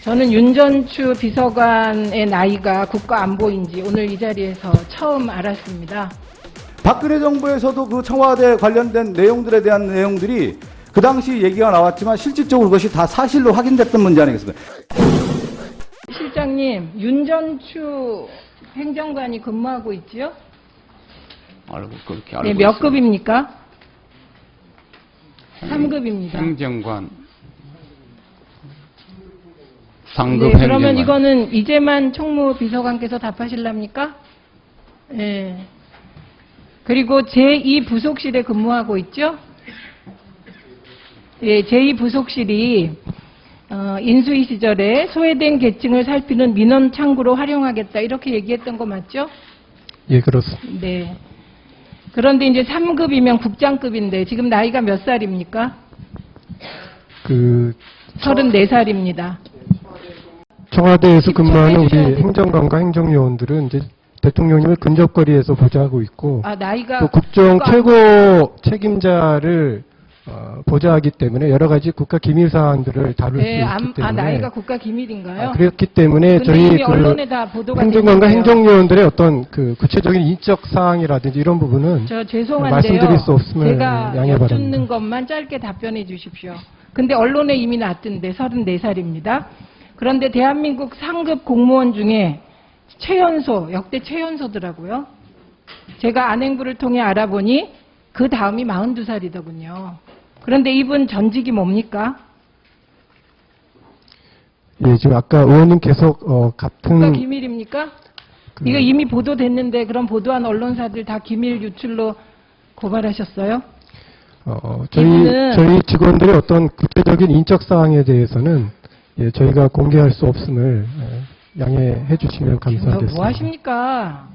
저는 윤전추 비서관의 나이가 국가안보인지 오늘 이 자리에서 처음 알았습니다. 박근혜 정부에서도 그 청와대 관련된 내용들에 대한 내용들이 그 당시 얘기가 나왔지만 실질적으로 그것이 다 사실로 확인됐던 문제 아니겠습니까? 실장님, 윤전추 행정관이 근무하고 있지요? 그렇게 알고 네, 몇 있습니다. 급입니까? 3급입니다. 행정관 상급 네, 행정관. 그러면 이거는 이재만 총무비서관께서 답하실랍니까? 네. 그리고 제2부속실에 근무하고 있죠? 예, 제2부속실이 인수위 시절에 소외된 계층을 살피는 민원 창구로 활용하겠다 이렇게 얘기했던 거 맞죠? 예, 그렇습니다. 네. 그런데 이제 3급이면 국장급인데 지금 나이가 몇 살입니까? 34살입니다. 청와대에서 근무하는 우리 해주셔야 돼요. 행정관과 행정요원들은 이제 대통령님을 근접거리에서 보좌하고 있고 아, 나이가 또 국정 국가- 최고 책임자를 보좌하기 때문에 여러 가지 국가 기밀 사안들을 다룰 네, 수 있기 때문에 나이가 국가 기밀인가요? 그렇기 때문에 근데 저희 이미 언론에 다 보도가 행정관과 됐는데요. 행정요원들의 어떤 그 구체적인 인적 사항이라든지 이런 부분은 저 죄송한데요. 말씀드릴 수 없음을 제가 양해 여쭙는 바랍니다. 것만 짧게 답변해 주십시오. 근데 언론에 이미 났던데 34살입니다. 그런데 대한민국 상급 공무원 중에 최연소, 역대 최연소더라고요. 제가 안행부를 통해 알아보니 그 다음이 42살이더군요. 그런데 이분 전직이 뭡니까? 예, 지금 아까 의원님 계속 국가 같은 기밀입니까? 이거 이미 보도됐는데 그럼 보도한 언론사들 다 기밀 유출로 고발하셨어요? 이분은- 저희 직원들의 어떤 구체적인 인적 사항에 대해서는 예, 저희가 공개할 수 없음을 양해해 주시면 감사하겠습니다. 뭐 하십니까?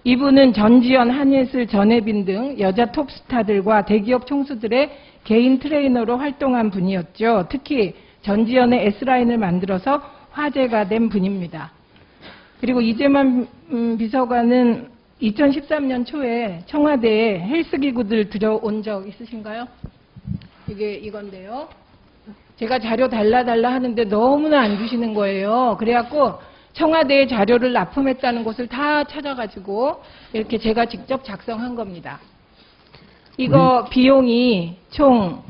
이분은 전지현, 한예슬, 전혜빈 등 여자 톱스타들과 대기업 총수들의 개인 트레이너로 활동한 분이었죠. 특히 전지현의 S라인을 만들어서 화제가 된 분입니다. 그리고 이재만 비서관은 2013년 초에 청와대에 헬스기구들 들여온 적 있으신가요? 이게 이건데요. 제가 자료 달라 하는데 너무나 안 주시는 거예요. 그래갖고 청와대에 자료를 납품했다는 곳을 다 찾아가지고 이렇게 제가 직접 작성한 겁니다. 이거 비용이 총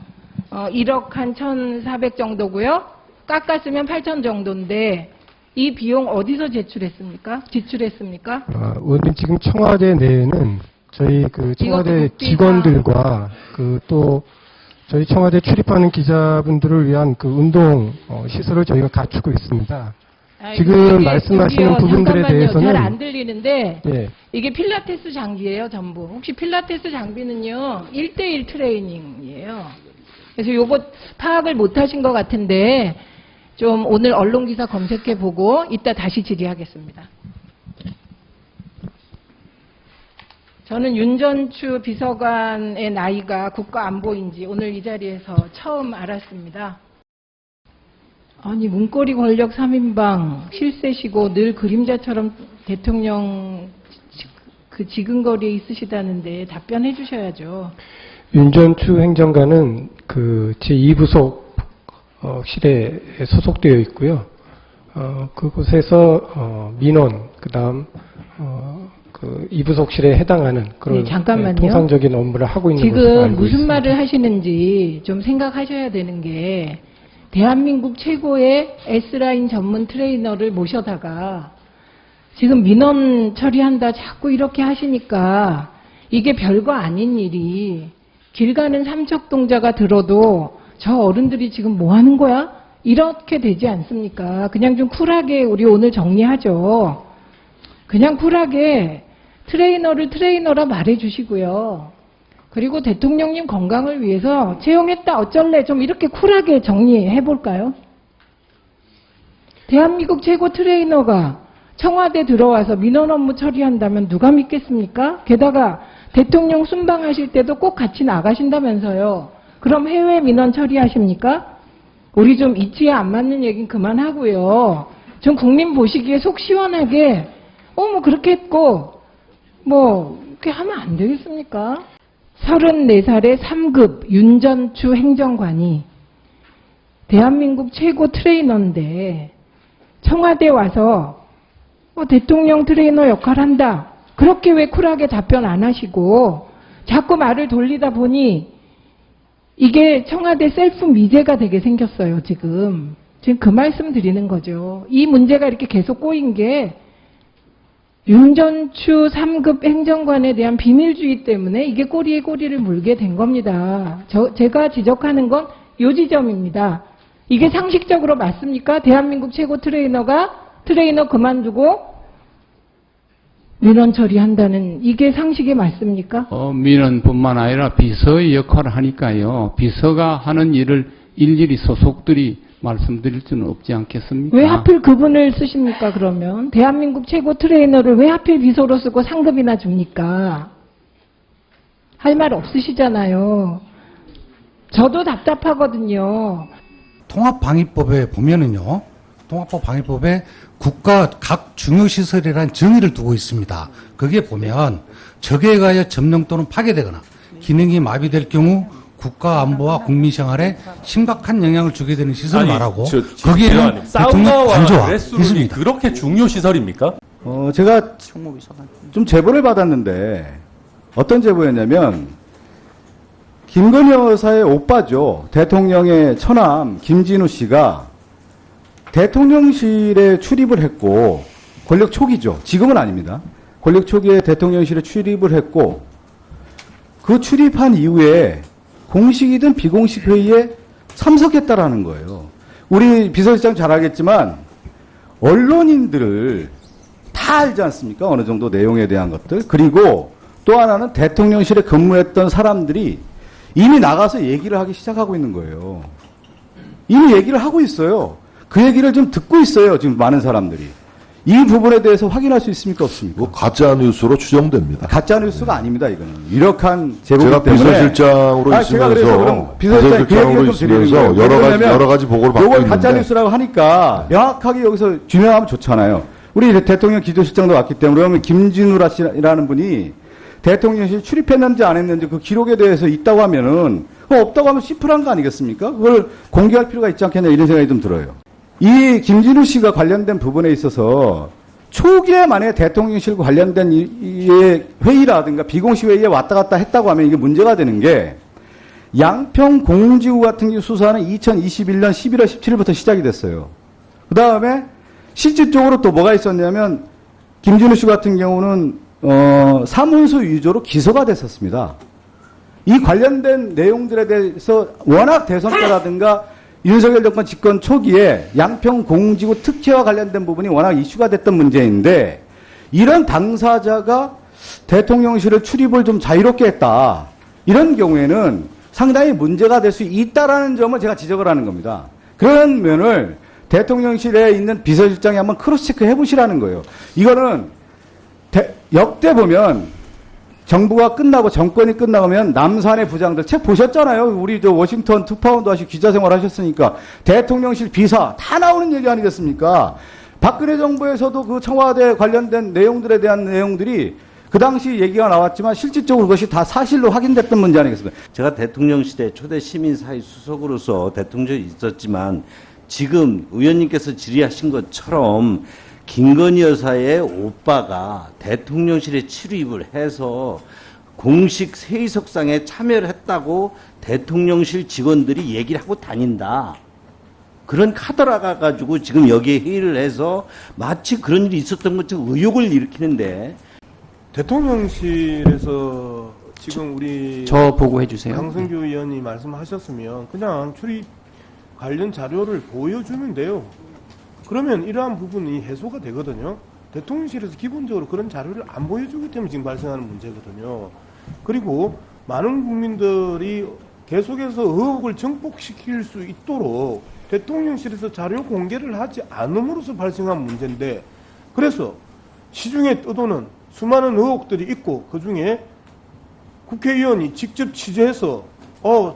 1억 한 1,400 정도고요. 깎았으면 8천 정도인데 이 비용 어디서 지출했습니까? 의원님 지금 청와대 내에는 저희 그 청와대 이것도 국비가- 직원들과 그 또 저희 청와대 출입하는 기자분들을 위한 그 운동 시설을 저희가 갖추고 있습니다. 지금 말씀하시는 부분들에 대해서는 잘 안 들리는데 예, 이게 필라테스 장비예요, 전부. 혹시 필라테스 장비는요, 1대1 트레이닝이에요. 그래서 요거 파악을 못 하신 것 같은데, 좀 오늘 언론기사 검색해보고, 이따 다시 질의하겠습니다. 저는 윤전추 비서관의 나이가 국가안보인지 오늘 이 자리에서 처음 알았습니다. 아니, 문고리 권력 3인방 실세시고 늘 그림자처럼 대통령 그 지근거리에 있으시다는데 답변해 주셔야죠. 윤전추 행정관은 그 제2부속 실에 소속되어 있고요. 그곳에서 민원, 그다음 그 2부속실에 해당하는 그런 네, 잠깐만요. 통상적인 업무를 하고 있는 것으로 지금 알고 무슨 있습니다. 말을 하시는지 좀 생각하셔야 되는 게 대한민국 최고의 S라인 전문 트레이너를 모셔다가 지금 민원 처리한다 자꾸 이렇게 하시니까 이게 별거 아닌 일이 길 가는 삼척동자가 들어도 저 어른들이 지금 뭐 하는 거야? 이렇게 되지 않습니까? 그냥 좀 쿨하게 우리 오늘 정리하죠. 그냥 쿨하게 트레이너를 트레이너라 말해 주시고요. 그리고 대통령님 건강을 위해서 채용했다 어쩔래 좀 이렇게 쿨하게 정리해 볼까요? 대한민국 최고 트레이너가 청와대 들어와서 민원 업무 처리한다면 누가 믿겠습니까? 게다가 대통령 순방하실 때도 꼭 같이 나가신다면서요. 그럼 해외 민원 처리하십니까? 우리 좀 이치에 안 맞는 얘기는 그만하고요. 좀 국민 보시기에 속 시원하게 뭐 그렇게 했고 뭐 그렇게 하면 안 되겠습니까? 34살의 3급 윤전추 행정관이 대한민국 최고 트레이너인데 청와대 와서 대통령 트레이너 역할 한다. 그렇게 왜 쿨하게 답변 안 하시고 자꾸 말을 돌리다 보니 이게 청와대 셀프 미제가 되게 생겼어요, 지금. 지금 그 말씀 드리는 거죠. 이 문제가 이렇게 계속 꼬인 게 윤전추 3급 행정관에 대한 비밀주의 때문에 이게 꼬리에 꼬리를 물게 된 겁니다. 제가 지적하는 건 요 지점입니다. 이게 상식적으로 맞습니까? 대한민국 최고 트레이너가 트레이너 그만두고 민원 처리한다는 이게 상식에 맞습니까? 민원뿐만 아니라 비서의 역할을 하니까요. 비서가 하는 일을 일일이 소속들이 말씀드릴 수는 없지 않겠습니까? 왜 하필 그분을 쓰십니까, 그러면? 대한민국 최고 트레이너를 왜 하필 비서로 쓰고 상급이나 줍니까? 할 말 없으시잖아요. 저도 답답하거든요. 통합방위법에 보면은요, 통합방위법에 국가 각 중요시설이라는 정의를 두고 있습니다. 거기에 보면 적에 의하여 점령 또는 파괴되거나 기능이 마비될 경우 국가 안보와 국민 생활에 심각한 영향을 주게 되는 시설을 말하고 거기에는 대통령 관저와 레스룸이 있습니다. 그렇게 중요 시설입니까? 제가 좀 제보를 받았는데 어떤 제보였냐면 김건희 여사의 오빠죠. 대통령의 처남 김진우 씨가 대통령실에 출입을 했고 권력 초기죠. 지금은 아닙니다. 권력 초기에 대통령실에 출입을 했고 그 출입한 이후에 공식이든 비공식 회의에 참석했다라는 거예요. 우리 비서실장 잘 알겠지만 언론인들을 다 알지 않습니까? 어느 정도 내용에 대한 것들. 그리고 또 하나는 대통령실에 근무했던 사람들이 이미 나가서 얘기를 하기 시작하고 있는 거예요. 이미 얘기를 하고 있어요. 그 얘기를 좀 듣고 있어요. 지금 많은 사람들이. 이 부분에 대해서 확인할 수 있습니까? 없습니까? 가짜 뉴스로 추정됩니다. 가짜 뉴스가 아닙니다. 이거는 유력한 제보기 제가 때문에. 비서실장으로 제가 그래서 그럼 있으면서 비서실장 그 얘기를 좀 드리는 거예요. 여러 가지 보고를 받고 요걸 있는데 가짜 뉴스라고 하니까 명확하게 여기서 규명하면 좋잖아요. 우리 대통령 기조실장도 왔기 때문에 그러면 김진우라는 분이 대통령실 출입했는지 안 했는지 그 기록에 대해서 있다고 하면은 없다고 하면 시플한 거 아니겠습니까? 그걸 공개할 필요가 있지 않겠냐 이런 생각이 좀 들어요. 이 김진우 씨가 관련된 부분에 있어서 초기에 만약에 대통령실과 관련된 이 회의라든가 비공식 회의에 왔다 갔다 했다고 하면 이게 문제가 되는 게 양평 공지구 같은 경우 수사는 2021년 11월 17일부터 시작이 됐어요. 그 다음에 실질적으로 또 뭐가 있었냐면 김진우 씨 같은 경우는 사문서 위조로 기소가 됐었습니다. 이 관련된 내용들에 대해서 워낙 대선 때라든가 윤석열 정권 집권 초기에 양평 공지구 특혜와 관련된 부분이 워낙 이슈가 됐던 문제인데 이런 당사자가 대통령실을 출입을 좀 자유롭게 했다. 이런 경우에는 상당히 문제가 될 수 있다라는 점을 제가 지적을 하는 겁니다. 그런 면을 대통령실에 있는 비서실장이 한번 크로스체크 해보시라는 거예요. 이거는 역대 보면 정부가 끝나고 정권이 끝나면 남산의 부장들 책 보셨잖아요. 우리 저 워싱턴 특파원도 하시고 기자 생활 하셨으니까 대통령실 비서 다 나오는 얘기 아니겠습니까? 박근혜 정부에서도 그 청와대 관련된 내용들에 대한 내용들이 그 당시 얘기가 나왔지만 실질적으로 그것이 다 사실로 확인됐던 문제 아니겠습니까? 제가 대통령실의 초대 시민사회 수석으로서 대통령이 있었지만 지금 의원님께서 질의하신 것처럼 김건희 여사의 오빠가 대통령실에 출입을 해서 공식 회의석상에 참여를 했다고 대통령실 직원들이 얘기를 하고 다닌다. 그런 카더라가 가지고 지금 여기에 회의를 해서 마치 그런 일이 있었던 것처럼 의혹을 일으키는데 대통령실에서 지금 우리 저 보고해 주세요. 강성규 의원이 말씀하셨으면 그냥 출입 관련 자료를 보여주면 돼요. 그러면 이러한 부분이 해소가 되거든요. 대통령실에서 기본적으로 그런 자료를 안 보여주기 때문에 지금 발생하는 문제거든요. 그리고 많은 국민들이 계속해서 의혹을 증폭시킬 수 있도록 대통령실에서 자료 공개를 하지 않음으로써 발생한 문제인데 그래서 시중에 떠도는 수많은 의혹들이 있고 그중에 국회의원이 직접 취재해서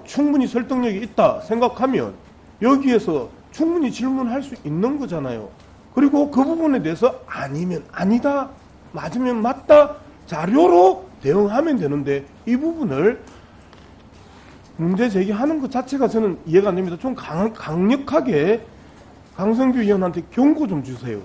충분히 설득력이 있다 생각하면 여기에서 충분히 질문할 수 있는 거잖아요. 그리고 그 부분에 대해서 아니면 아니다, 맞으면 맞다 자료로 대응하면 되는데 이 부분을 문제 제기하는 것 자체가 저는 이해가 안 됩니다. 좀 강력하게 강성규 의원한테 경고 좀 주세요.